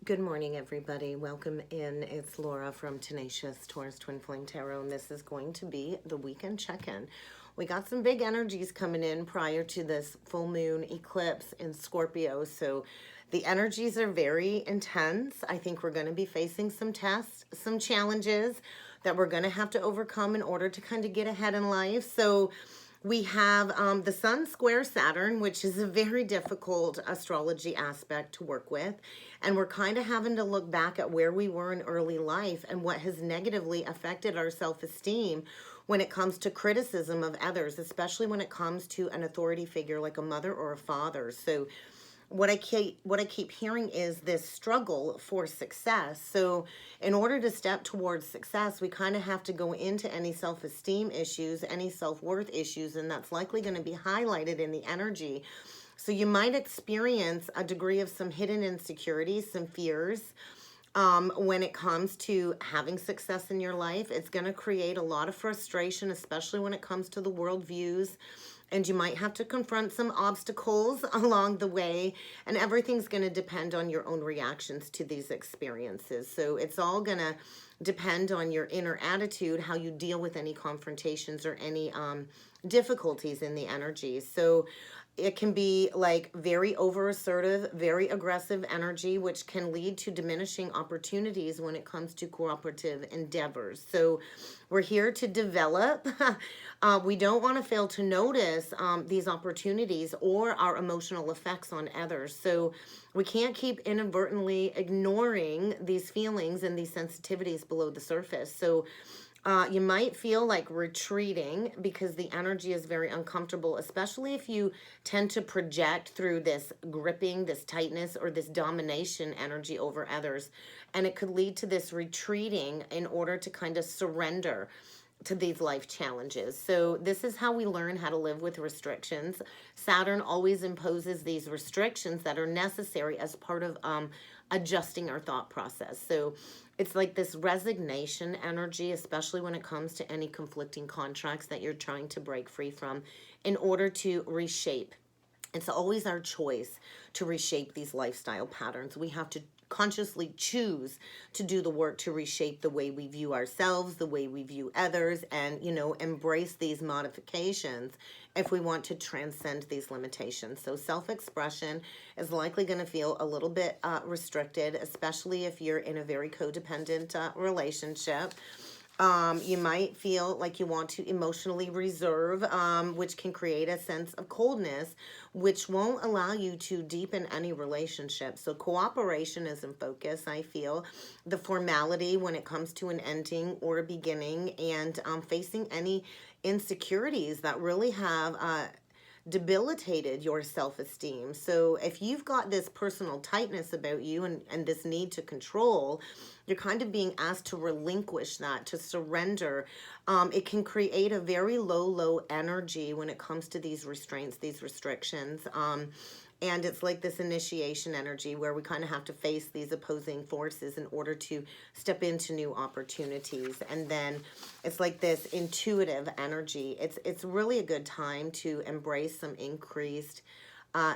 Good morning, everybody. Welcome in. It's Laura from Tenacious Taurus Twin Flame Tarot, and this is going to be the weekend check-in. We got some big energies coming in prior to this full moon eclipse in Scorpio, so the energies are very intense. I think we're going to be facing some tests, some challenges that we're going to have to overcome in order to kind of get ahead in life. So we have the Sun square Saturn, which is a very difficult astrology aspect to work with. And we're kind of having to look back at where we were in early life and what has negatively affected our self-esteem when it comes to criticism of others, especially when it comes to an authority figure like a mother or a father. So what I keep hearing is this struggle for success. So in order to step towards success, we kind of have to go into any self-esteem issues, any self-worth issues, and that's likely going to be highlighted in the energy. So you might experience a degree of some hidden insecurities, some fears. When it comes to having success in your life, it's going to create a lot of frustration, especially when it comes to the worldviews. And you might have to confront some obstacles along the way, and everything's going to depend on your own reactions to these experiences. So it's all going to depend on your inner attitude, how you deal with any confrontations or any difficulties in the energy. So it can be like very over assertive, very aggressive energy, which can lead to diminishing opportunities when it comes to cooperative endeavors. So we're here to develop. We don't want to fail to notice these opportunities or our emotional effects on others. So we can't keep inadvertently ignoring these feelings and these sensitivities below the surface. So you might feel like retreating because the energy is very uncomfortable, especially if you tend to project through this gripping, this tightness, or this domination energy over others. And it could lead to this retreating in order to kind of surrender to these life challenges. So this is how we learn how to live with restrictions. Saturn always imposes these restrictions that are necessary as part of adjusting our thought process. So it's like this resignation energy, especially when it comes to any conflicting contracts that you're trying to break free from in order to reshape. It's always our choice to reshape these lifestyle patterns. We have to consciously choose to do the work to reshape the way we view ourselves, the way we view others, and, you know, embrace these modifications if we want to transcend these limitations. So self-expression is likely going to feel a little bit restricted, especially if you're in a very codependent relationship. You might feel like you want to emotionally reserve, which can create a sense of coldness, which won't allow you to deepen any relationship. So cooperation is in focus, I feel. The formality when it comes to an ending or a beginning, and facing any insecurities that really have debilitated your self-esteem. So if you've got this personal tightness about you and this need to control, you're kind of being asked to relinquish that, to surrender. It can create a very low energy when it comes to these restraints, these restrictions. And it's like this initiation energy where we kind of have to face these opposing forces in order to step into new opportunities. And then it's like this intuitive energy. It's really a good time to embrace some increased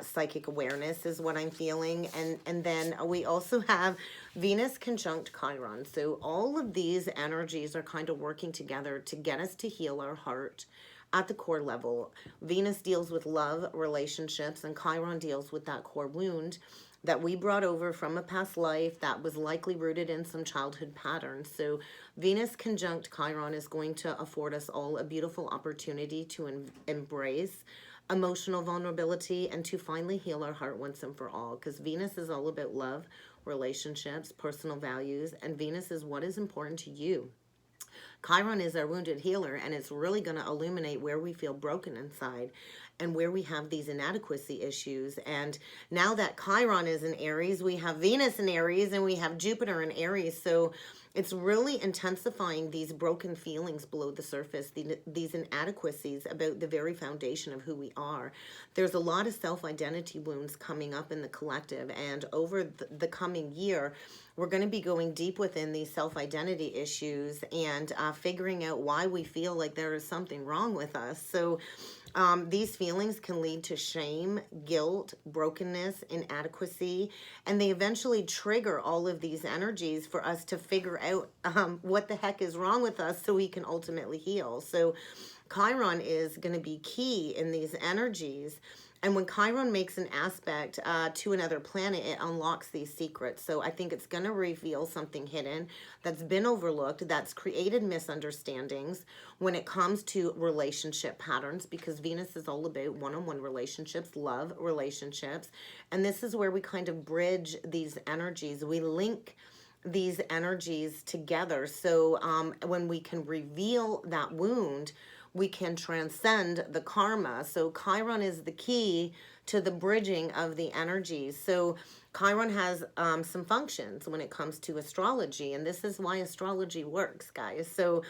psychic awareness is what I'm feeling. And then we also have Venus conjunct Chiron. So all of these energies are kind of working together to get us to heal our heart at the core level. Venus deals with love, relationships, and Chiron deals with that core wound that we brought over from a past life that was likely rooted in some childhood patterns. So Venus conjunct Chiron is going to afford us all a beautiful opportunity to embrace emotional vulnerability and to finally heal our heart once and for all, because Venus is all about love, relationships, personal values, and Venus is what is important to you. Chiron is our wounded healer, and it's really going to illuminate where we feel broken inside and where we have these inadequacy issues. And now that Chiron is in Aries, we have Venus in Aries and we have Jupiter in Aries. So it's really intensifying these broken feelings below the surface, these inadequacies about the very foundation of who we are. There's a lot of self-identity wounds coming up in the collective, and over the coming year, we're going to be going deep within these self-identity issues and figuring out why we feel like there is something wrong with us. So these feelings can lead to shame, guilt, brokenness, inadequacy, and they eventually trigger all of these energies for us to figure out what the heck is wrong with us so we can ultimately heal. So Chiron is going to be key in these energies. And when Chiron makes an aspect to another planet, it unlocks these secrets. So I think it's going to reveal something hidden that's been overlooked, that's created misunderstandings when it comes to relationship patterns, because Venus is all about one-on-one relationships, love relationships. And this is where we kind of bridge these energies. We link these energies together. So when we can reveal that wound, we can transcend the karma. So Chiron is the key to the bridging of the energies. So Chiron has some functions when it comes to astrology, and this is why astrology works, guys. So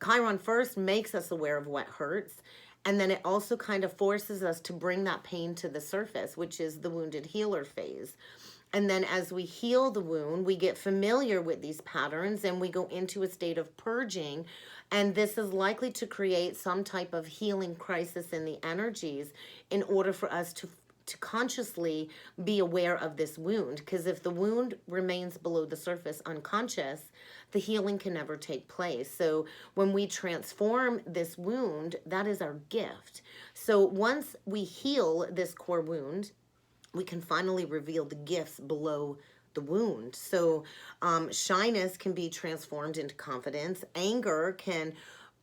Chiron first makes us aware of what hurts, and then it also kind of forces us to bring that pain to the surface, which is the wounded healer phase. And then as we heal the wound, we get familiar with these patterns and we go into a state of purging. And this is likely to create some type of healing crisis in the energies in order for us to consciously be aware of this wound. Because if the wound remains below the surface unconscious, the healing can never take place. So when we transform this wound, that is our gift. So once we heal this core wound, we can finally reveal the gifts below the wound. So shyness can be transformed into confidence. Anger can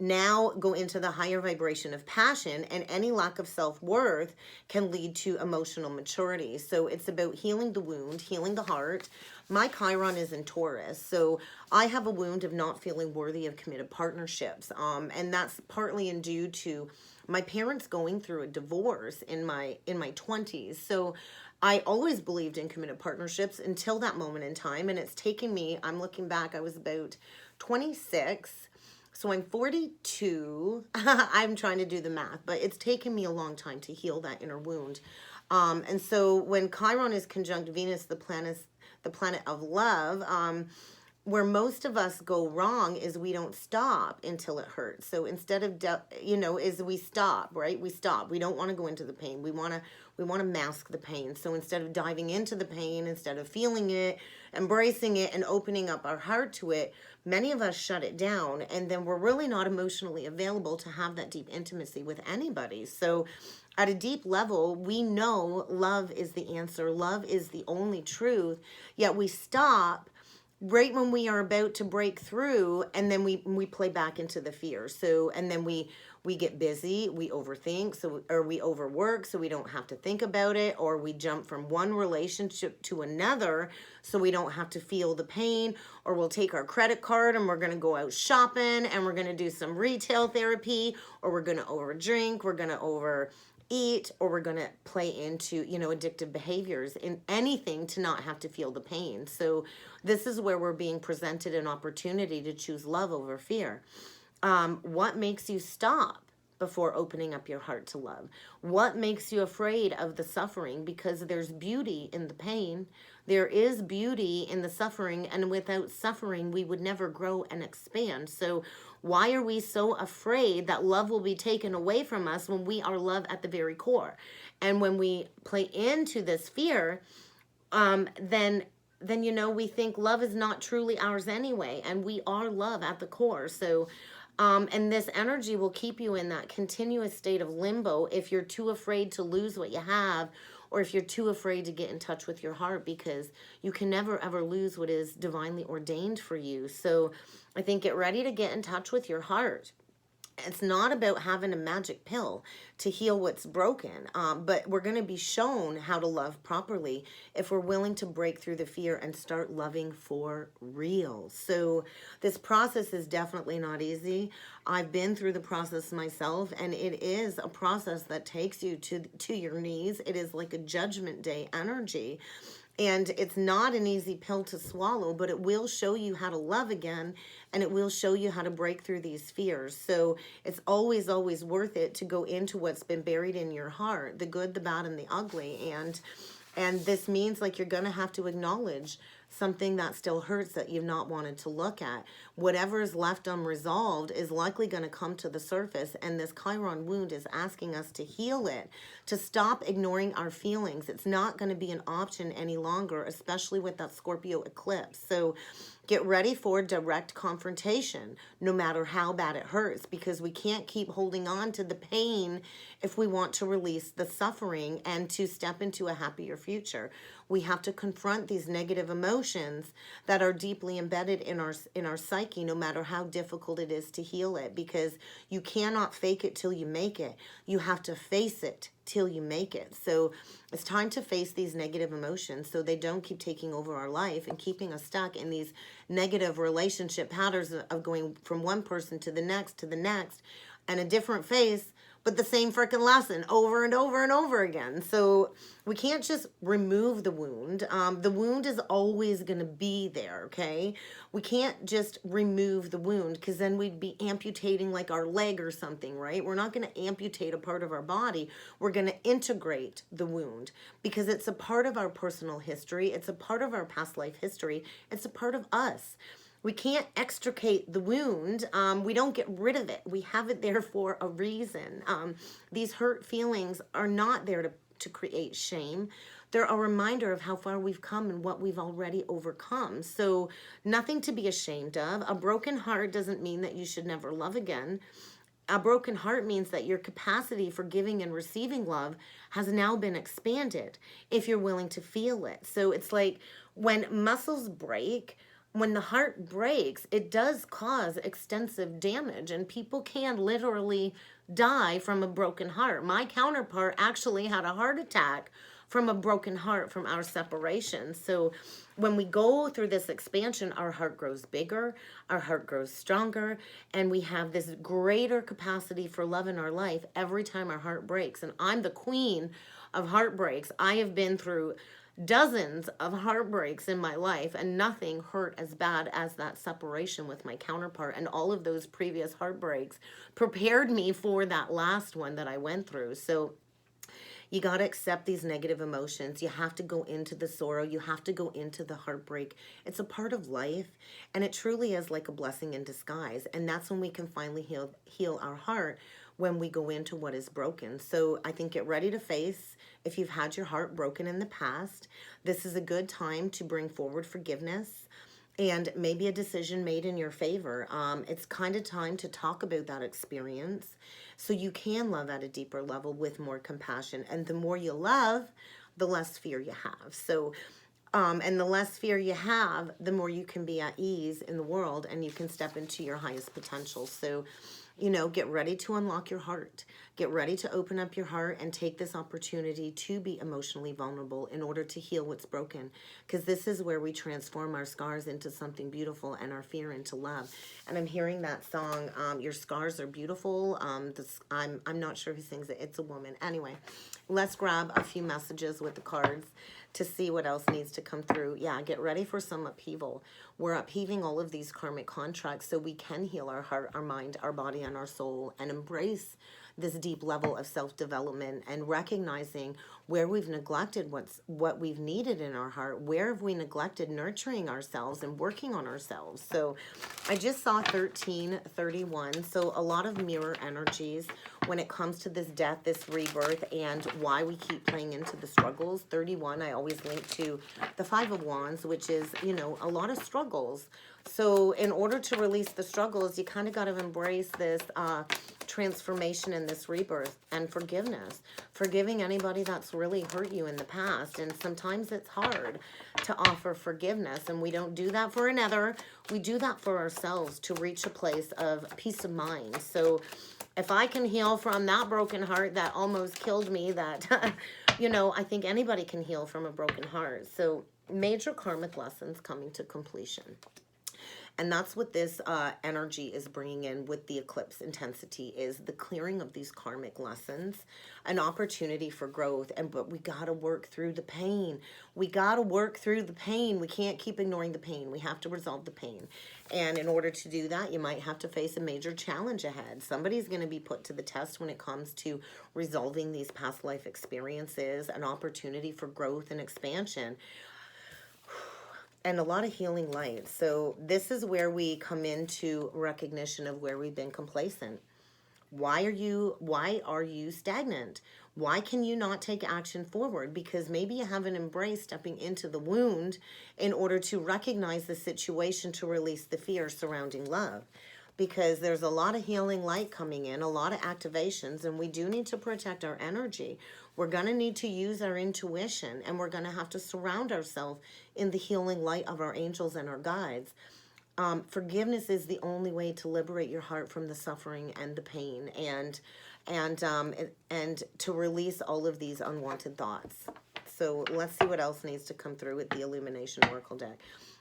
now go into the higher vibration of passion, and any lack of self-worth can lead to emotional maturity. So it's about healing the wound, healing the heart. My Chiron is in Taurus, so I have a wound of not feeling worthy of committed partnerships, and that's partly due to my parents going through a divorce in my 20s. So I always believed in committed partnerships until that moment in time, and it's taken me, I'm looking back, I was about 26, so I'm 42. I'm trying to do the math, but it's taken me a long time to heal that inner wound. And so when Chiron is conjunct Venus, the planet of love, where most of us go wrong is we don't stop until it hurts. So instead of, is we stop, right? We stop. We don't want to go into the pain. We want to mask the pain. So instead of diving into the pain, instead of feeling it, embracing it, and opening up our heart to it, many of us shut it down. And then we're really not emotionally available to have that deep intimacy with anybody. So at a deep level, we know love is the answer. Love is the only truth. Yet we stop right when we are about to break through, and then we play back into the fear. So, and then we get busy, we overthink, or we overwork so we don't have to think about it, or we jump from one relationship to another so we don't have to feel the pain, or we'll take our credit card and we're going to go out shopping and we're going to do some retail therapy, or we're going to overdrink, we're going to overeat, or we're going to play into, addictive behaviors in anything to not have to feel the pain. So this is where we're being presented an opportunity to choose love over fear. What makes you stop before opening up your heart to love? What makes you afraid of the suffering? Because there's beauty in the pain. There is beauty in the suffering, and without suffering, we would never grow and expand. So why are we so afraid that love will be taken away from us when we are love at the very core? And when we play into this fear, then we think love is not truly ours anyway, and we are love at the core. So and this energy will keep you in that continuous state of limbo if you're too afraid to lose what you have, or if you're too afraid to get in touch with your heart, because you can never ever lose what is divinely ordained for you. So I think get ready to get in touch with your heart. It's not about having a magic pill to heal what's broken, but we're going to be shown how to love properly if we're willing to break through the fear and start loving for real. So this process is definitely not easy. I've been through the process myself, and it is a process that takes you to your knees. It is like a judgment day energy. And it's not an easy pill to swallow, but it will show you how to love again, and it will show you how to break through these fears. So it's always, always worth it to go into what's been buried in your heart, the good, the bad, and the ugly. And this means like you're going to have to acknowledge something that still hurts that you've not wanted to look at. Whatever is left unresolved is likely going to come to the surface, and this Chiron wound is asking us to heal it, to stop ignoring our feelings. It's not going to be an option any longer, especially with that Scorpio eclipse. So get ready for direct confrontation, no matter how bad it hurts, because we can't keep holding on to the pain if we want to release the suffering and to step into a happier future. We have to confront these negative emotions that are deeply embedded in our psyche, no matter how difficult it is to heal it, because you cannot fake it till you make it. You have to face it till you make it. So it's time to face these negative emotions so they don't keep taking over our life and keeping us stuck in these negative relationship patterns of going from one person to the next and a different face, but the same freaking lesson over and over and over again. So we can't just remove the wound. The wound is always going to be there, okay? We can't just remove the wound, because then we'd be amputating like our leg or something, right? We're not going to amputate a part of our body. We're going to integrate the wound, because it's a part of our personal history. It's a part of our past life history. It's a part of us. We can't extricate the wound. We don't get rid of it. We have it there for a reason. These hurt feelings are not there to create shame. They're a reminder of how far we've come and what we've already overcome. So nothing to be ashamed of. A broken heart doesn't mean that you should never love again. A broken heart means that your capacity for giving and receiving love has now been expanded if you're willing to feel it. So it's like when muscles break, when the heart breaks, it does cause extensive damage, and people can literally die from a broken heart. My counterpart actually had a heart attack from a broken heart from our separation. So when we go through this expansion, our heart grows bigger, our heart grows stronger, and we have this greater capacity for love in our life every time our heart breaks. And I'm the queen of heartbreaks. I have been through dozens of heartbreaks in my life, and nothing hurt as bad as that separation with my counterpart. And all of those previous heartbreaks prepared me for that last one that I went through. So you got to accept these negative emotions. You have to go into the sorrow. You have to go into the heartbreak. It's a part of life, and it truly is like a blessing in disguise. And that's when we can finally heal our heart, when we go into what is broken. So I think get ready to face, if you've had your heart broken in the past, this is a good time to bring forward forgiveness and maybe a decision made in your favor. It's kind of time to talk about that experience so you can love at a deeper level with more compassion. And the more you love, the less fear you have. So and the less fear you have, the more you can be at ease in the world, and you can step into your highest potential. So, you know, get ready to unlock your heart. Get ready to open up your heart and take this opportunity to be emotionally vulnerable in order to heal what's broken. Because this is where we transform our scars into something beautiful and our fear into love. And I'm hearing that song, Your Scars Are Beautiful. I'm not sure who sings it. It's a woman. Anyway, let's grab a few messages with the cards to see what else needs to come through. Yeah, get ready for some upheaval. We're upheaving all of these karmic contracts so we can heal our heart, our mind, our body, and our soul, and embrace this deep level of self-development and recognizing where we've neglected what we've needed in our heart. Where have we neglected nurturing ourselves and working on ourselves? So I just saw 1331. So a lot of mirror energies when it comes to this death, this rebirth, and why we keep playing into the struggles. 31, I always link to the Five of Wands, which is, you know, a lot of struggles. So in order to release the struggles, you kind of got to embrace this transformation and this rebirth and forgiveness. Forgiving anybody that's really hurt you in the past. And sometimes it's hard to offer forgiveness. And we don't do that for another. We do that for ourselves to reach a place of peace of mind. So if I can heal from that broken heart that almost killed me, that, you know, I think anybody can heal from a broken heart. So major karmic lessons coming to completion. And that's what this energy is bringing in with the eclipse intensity, is the clearing of these karmic lessons, an opportunity for growth. But we got to work through the pain. We got to work through the pain. We can't keep ignoring the pain. We have to resolve the pain. And in order to do that, you might have to face a major challenge ahead. Somebody's going to be put to the test when it comes to resolving these past life experiences, an opportunity for growth and expansion, and a lot of healing light. So this is where we come into recognition of where we've been complacent. Why are you stagnant? Why can you not take action forward? Because maybe you haven't embraced stepping into the wound in order to recognize the situation, to release the fear surrounding love. Because there's a lot of healing light coming in, a lot of activations, and we do need to protect our energy. We're going to need to use our intuition, and we're going to have to surround ourselves in the healing light of our angels and our guides. Forgiveness is the only way to liberate your heart from the suffering and the pain, and to release all of these unwanted thoughts. So let's see what else needs to come through with the Illumination Oracle deck.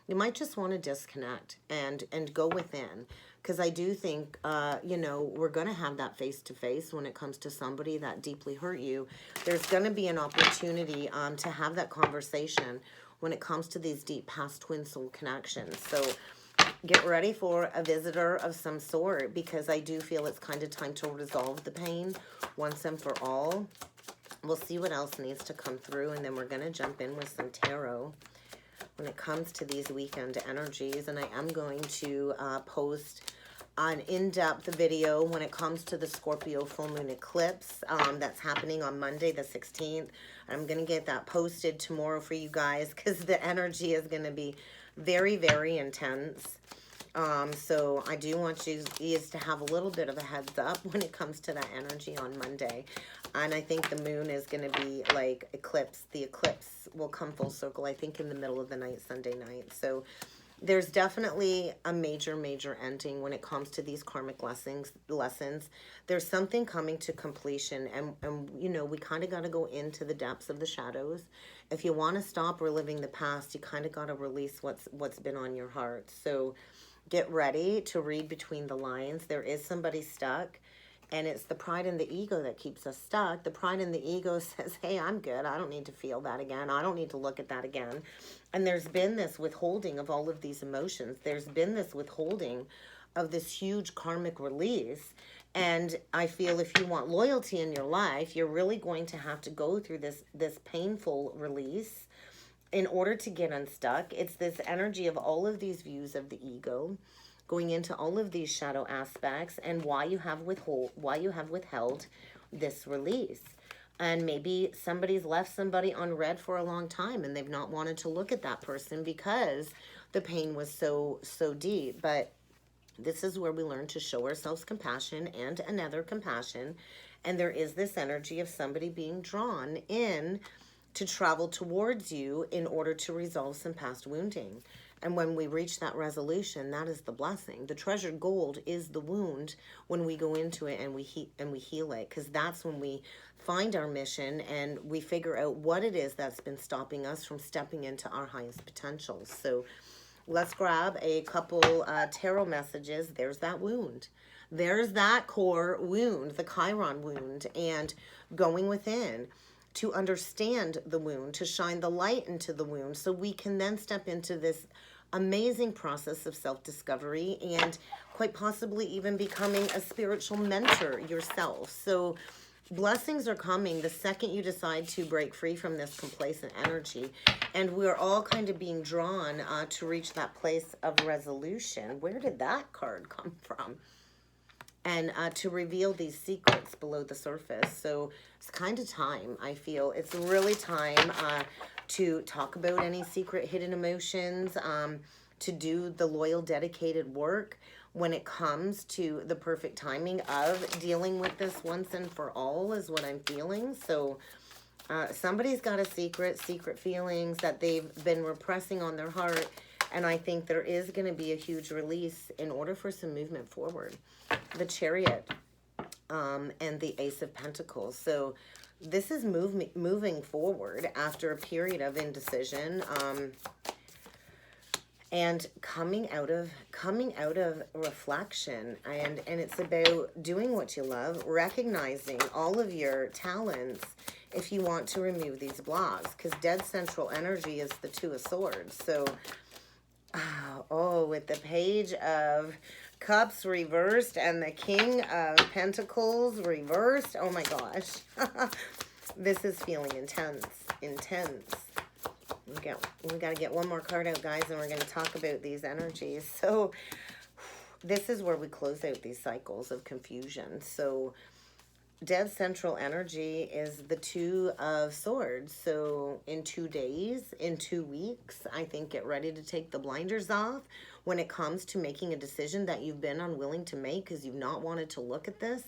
You might just want to disconnect and go within, because I do think, we're going to have that face-to-face when it comes to somebody that deeply hurt you. There's going to be an opportunity to have that conversation when it comes to these deep past twin soul connections. So get ready for a visitor of some sort, because I do feel it's kind of time to resolve the pain once and for all. We'll see what else needs to come through, and then we're going to jump in with some tarot when it comes to these weekend energies. And I am going to post an in-depth video when it comes to the Scorpio full moon eclipse that's happening on Monday the 16th. I'm going to get that posted tomorrow for you guys, because the energy is going to be very, very intense. So I do want you to have a little bit of a heads up when it comes to that energy on Monday. And I think the moon is going to be like eclipse. The eclipse will come full circle, I think, in the middle of the night, Sunday night. So there's definitely a major, major ending when it comes to these karmic lessons. There's something coming to completion, and we kind of got to go into the depths of the shadows. If you want to stop reliving the past, you kind of got to release what's been on your heart. So get ready to read between the lines. There is somebody stuck, and it's the pride and the ego that keeps us stuck. The pride and the ego says, hey, I'm good. I don't need to feel that again. I don't need to look at that again. And there's been this withholding of all of these emotions. There's been this withholding of this huge karmic release. And I feel if you want loyalty in your life, you're really going to have to go through this painful release in order to get unstuck. It's this energy of all of these views of the ego, going into all of these shadow aspects, and why you have withheld this release. And maybe somebody's left somebody unread for a long time, and they've not wanted to look at that person because the pain was so deep. But this is where we learn to show ourselves compassion and another compassion. And there is this energy of somebody being drawn in to travel towards you in order to resolve some past wounding. And when we reach that resolution, that is the blessing. The treasured gold is the wound when we go into it and we heal it, because that's when we find our mission and we figure out what it is that's been stopping us from stepping into our highest potential. So let's grab a couple tarot messages. There's that wound. There's that core wound, the Chiron wound, and going within to understand the wound, to shine the light into the wound, so we can then step into this amazing process of self-discovery and quite possibly even becoming a spiritual mentor yourself. So blessings are coming the second you decide to break free from this complacent energy. And we're all kind of being drawn to reach that place of resolution. Where did that card come from? And to reveal these secrets below the surface. So it's kind of time, I feel. It's really time to talk about any secret hidden emotions, to do the loyal, dedicated work when it comes to the perfect timing of dealing with this once and for all, is what I'm feeling. So somebody's got a secret feelings that they've been repressing on their heart. And I think there is going to be a huge release in order for some movement forward. The Chariot and the Ace of Pentacles. So this is moving forward after a period of indecision. and coming out of reflection, and it's about doing what you love, recognizing all of your talents if you want to remove these blocks, because dead central energy is the Two of Swords. So with the Page of Cups reversed and the King of Pentacles reversed, oh my gosh. This is feeling intense. We got to get one more card out, guys, and we're going to talk about these energies. So this is where we close out these cycles of confusion. So dead central energy is the Two of Swords. So in 2 days, in 2 weeks, I think get ready to take the blinders off when it comes to making a decision that you've been unwilling to make because you've not wanted to look at this.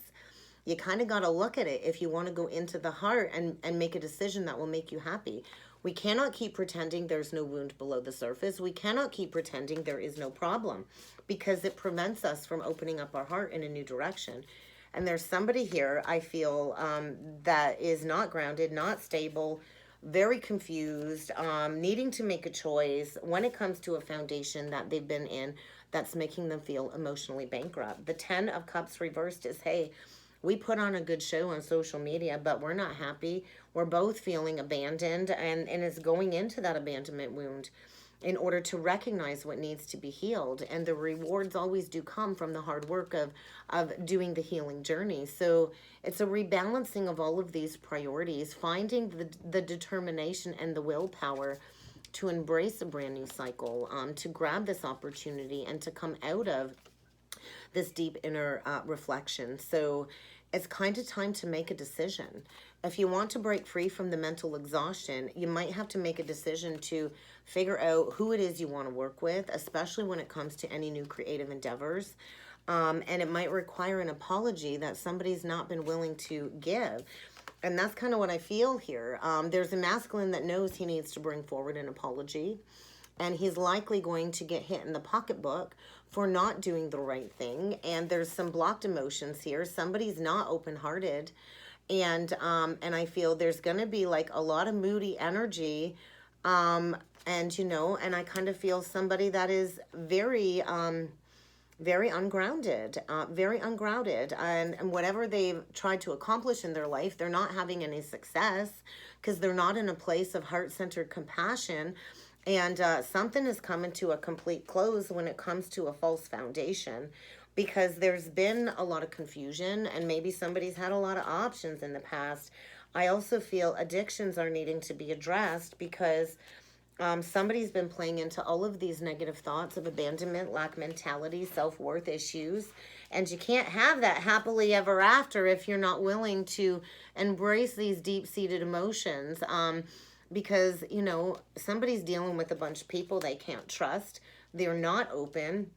You kind of got to look at it if you want to go into the heart and make a decision that will make you happy. We cannot keep pretending there's no wound below the surface. We cannot keep pretending there is no problem, because it prevents us from opening up our heart in a new direction. And there's somebody here, I feel, that is not grounded, not stable, very confused, needing to make a choice when it comes to a foundation that they've been in that's making them feel emotionally bankrupt. The 10 of Cups reversed is, hey, we put on a good show on social media, but we're not happy. We're both feeling abandoned, and it's going into that abandonment wound in order to recognize what needs to be healed. And the rewards always do come from the hard work of doing the healing journey. So it's a rebalancing of all of these priorities, finding the determination and the willpower to embrace a brand new cycle, to grab this opportunity and to come out of this deep inner reflection. So it's kind of time to make a decision. If you want to break free from the mental exhaustion, you might have to make a decision to figure out who it is you want to work with, especially when it comes to any new creative endeavors. And it might require an apology that somebody's not been willing to give. And that's kind of what I feel here. There's a masculine that knows he needs to bring forward an apology, and he's likely going to get hit in the pocketbook for not doing the right thing. And there's some blocked emotions here. Somebody's not open-hearted. And I feel there's going to be like a lot of moody energy. And I kind of feel somebody that is very ungrounded, and whatever they've tried to accomplish in their life, they're not having any success because they're not in a place of heart-centered compassion. And something is coming to a complete close when it comes to a false foundation, because there's been a lot of confusion and maybe somebody's had a lot of options in the past. I also feel addictions are needing to be addressed because somebody's been playing into all of these negative thoughts of abandonment, lack mentality, self-worth issues. And you can't have that happily ever after if you're not willing to embrace these deep-seated emotions. Because, somebody's dealing with a bunch of people they can't trust. They're not open.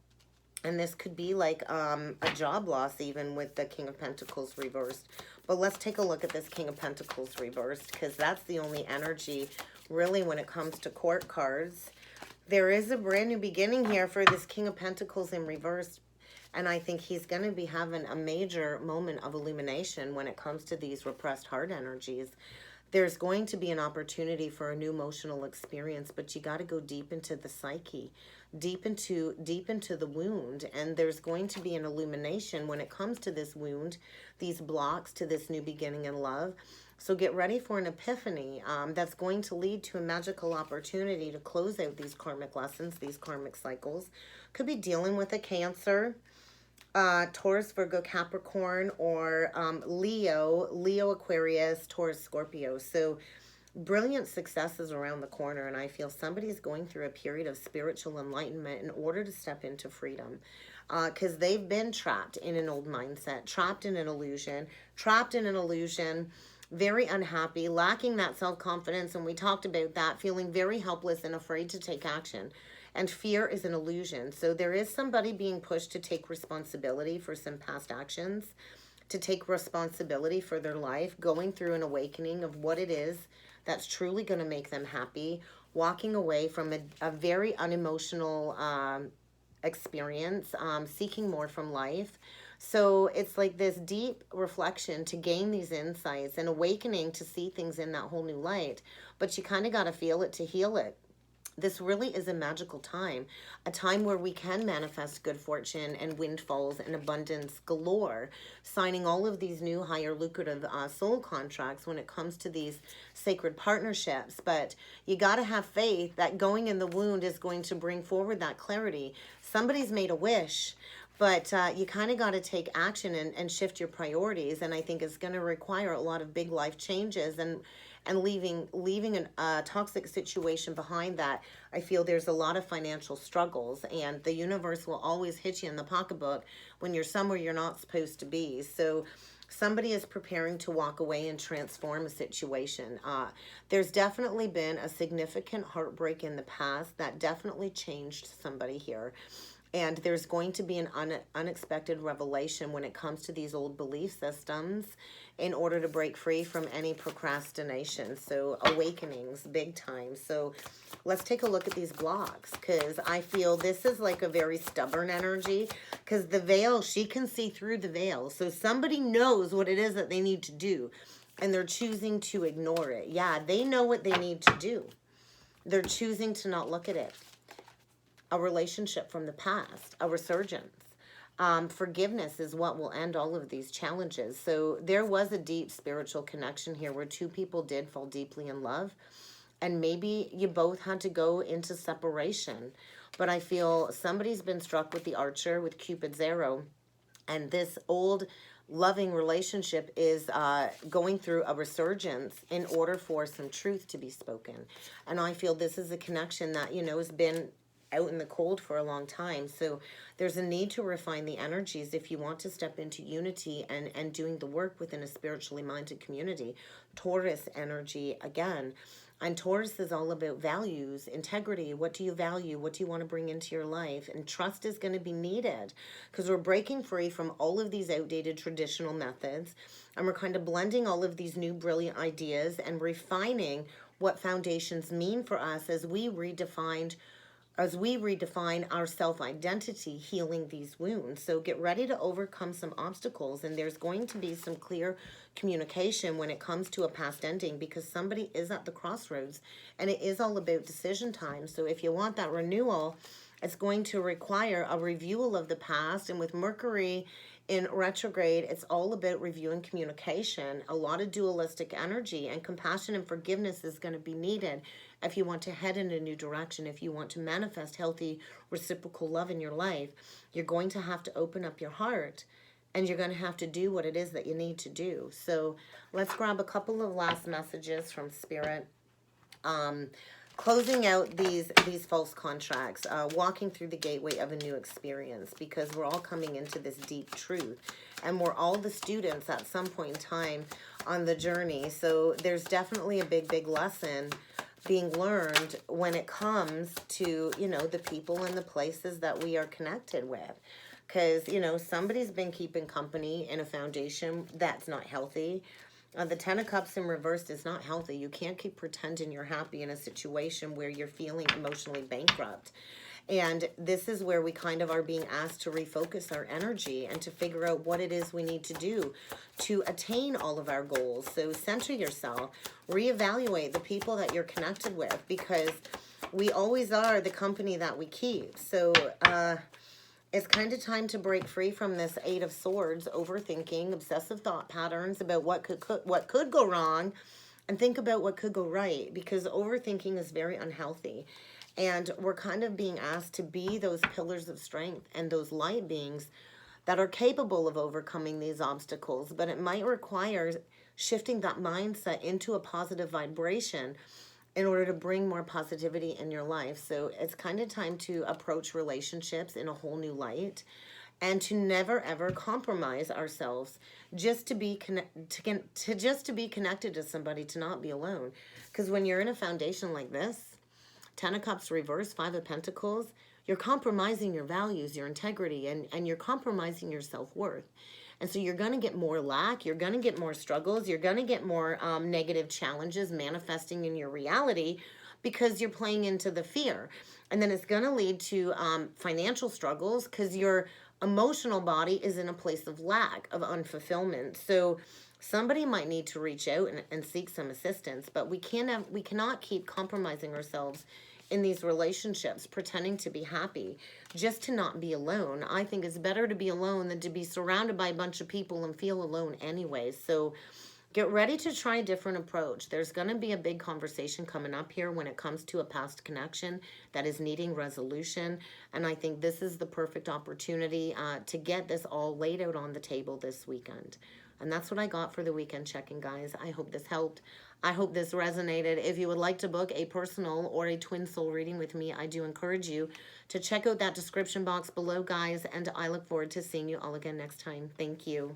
And this could be like a job loss even with the King of Pentacles reversed. But let's take a look at this King of Pentacles reversed, because that's the only energy really when it comes to court cards. There is a brand new beginning here for this King of Pentacles in reverse. And I think he's going to be having a major moment of illumination when it comes to these repressed heart energies. There's going to be an opportunity for a new emotional experience, but you got to go deep into the psyche, deep into the wound. And there's going to be an illumination when it comes to this wound, these blocks to this new beginning in love. So get ready for an epiphany that's going to lead to a magical opportunity to close out these karmic lessons, these karmic cycles. Could be dealing with a Cancer, Taurus, Virgo, Capricorn, or Leo, Aquarius, Taurus, Scorpio. So brilliant successes around the corner, and I feel somebody's going through a period of spiritual enlightenment in order to step into freedom, because they've been trapped in an old mindset, trapped in an illusion, very unhappy, lacking that self-confidence, and we talked about that, feeling very helpless and afraid to take action. And fear is an illusion. So there is somebody being pushed to take responsibility for some past actions, to take responsibility for their life, going through an awakening of what it is that's truly going to make them happy, walking away from a very unemotional experience, seeking more from life. So it's like this deep reflection to gain these insights and awakening to see things in that whole new light. But you kind of got to feel it to heal it. this really is a magical time, a time where we can manifest good fortune and windfalls and abundance galore, signing all of these new higher lucrative soul contracts when it comes to these sacred partnerships. But you got to have faith that going in the wound is going to bring forward that clarity. Somebody's made a wish, but you kind of got to take action and shift your priorities. And I think it's going to require a lot of big life changes and leaving a toxic situation behind that. I feel there's a lot of financial struggles, and the universe will always hit you in the pocketbook when you're somewhere you're not supposed to be. So somebody is preparing to walk away and transform a situation. There's definitely been a significant heartbreak in the past that definitely changed somebody here. And there's going to be an unexpected revelation when it comes to these old belief systems in order to break free from any procrastination. So awakenings, big time. So let's take a look at these blocks, because I feel this is like a very stubborn energy, because the veil, she can see through the veil. So somebody knows what it is that they need to do, and they're choosing to ignore it. Yeah, they know what they need to do. They're choosing to not look at it. A relationship from the past, a resurgence. Forgiveness is what will end all of these challenges. So there was a deep spiritual connection here where two people did fall deeply in love, and maybe you both had to go into separation. But I feel somebody's been struck with the Archer, with Cupid's arrow, and this old loving relationship is going through a resurgence in order for some truth to be spoken. And I feel this is a connection that, you know, has been out in the cold for a long time. So there's a need to refine the energies if you want to step into unity and doing the work within a spiritually minded community. Taurus energy again. And Taurus is all about values, integrity. What do you value? What do you want to bring into your life? And trust is going to be needed, because we're breaking free from all of these outdated traditional methods. And we're kind of blending all of these new brilliant ideas and refining what foundations mean for us as we redefine our self-identity, healing these wounds. So get ready to overcome some obstacles, and there's going to be some clear communication when it comes to a past ending, because somebody is at the crossroads, and it is all about decision time. So if you want that renewal, it's going to require a review of the past, and with Mercury in retrograde, it's all about reviewing communication. A lot of dualistic energy, and compassion and forgiveness is going to be needed if you want to head in a new direction. If you want to manifest healthy reciprocal love in your life, you're going to have to open up your heart, and you're going to have to do what it is that you need to do. So let's grab a couple of last messages from Spirit. Closing out these false contracts, walking through the gateway of a new experience, because we're all coming into this deep truth, and we're all the students at some point in time on the journey. So there's definitely a big lesson being learned when it comes to, you know, the people and the places that we are connected with. Because, you know, somebody's been keeping company in a foundation that's not healthy. The Ten of Cups in reversed is not healthy. You can't keep pretending you're happy in a situation where you're feeling emotionally bankrupt. And this is where we kind of are being asked to refocus our energy and to figure out what it is we need to do to attain all of our goals. So center yourself, reevaluate the people that you're connected with, because we always are the company that we keep. So it's kind of time to break free from this Eight of Swords, overthinking, obsessive thought patterns about what could go wrong, and think about what could go right, because overthinking is very unhealthy. And we're kind of being asked to be those pillars of strength and those light beings that are capable of overcoming these obstacles. But it might require shifting that mindset into a positive vibration in order to bring more positivity in your life. So it's kind of time to approach relationships in a whole new light, and to never ever compromise ourselves just to be connected to somebody, to not be alone. Because when you're in a foundation like this, Ten of Cups reverse, Five of Pentacles, you're compromising your values, your integrity, and you're compromising your self-worth. And so you're going to get more lack, you're going to get more struggles, you're going to get more negative challenges manifesting in your reality, because you're playing into the fear. And then it's going to lead to financial struggles, because your emotional body is in a place of lack, of unfulfillment. So somebody might need to reach out and seek some assistance, but we cannot keep compromising ourselves in these relationships, pretending to be happy just to not be alone. I think it's better to be alone than to be surrounded by a bunch of people and feel alone anyway. So get ready to try a different approach. There's going to be a big conversation coming up here when it comes to a past connection that is needing resolution. And I think this is the perfect opportunity to get this all laid out on the table this weekend. And that's what I got for the weekend check-in, guys. I hope this helped. I hope this resonated. If you would like to book a personal or a twin soul reading with me, I do encourage you to check out that description box below, guys. And I look forward to seeing you all again next time. Thank you.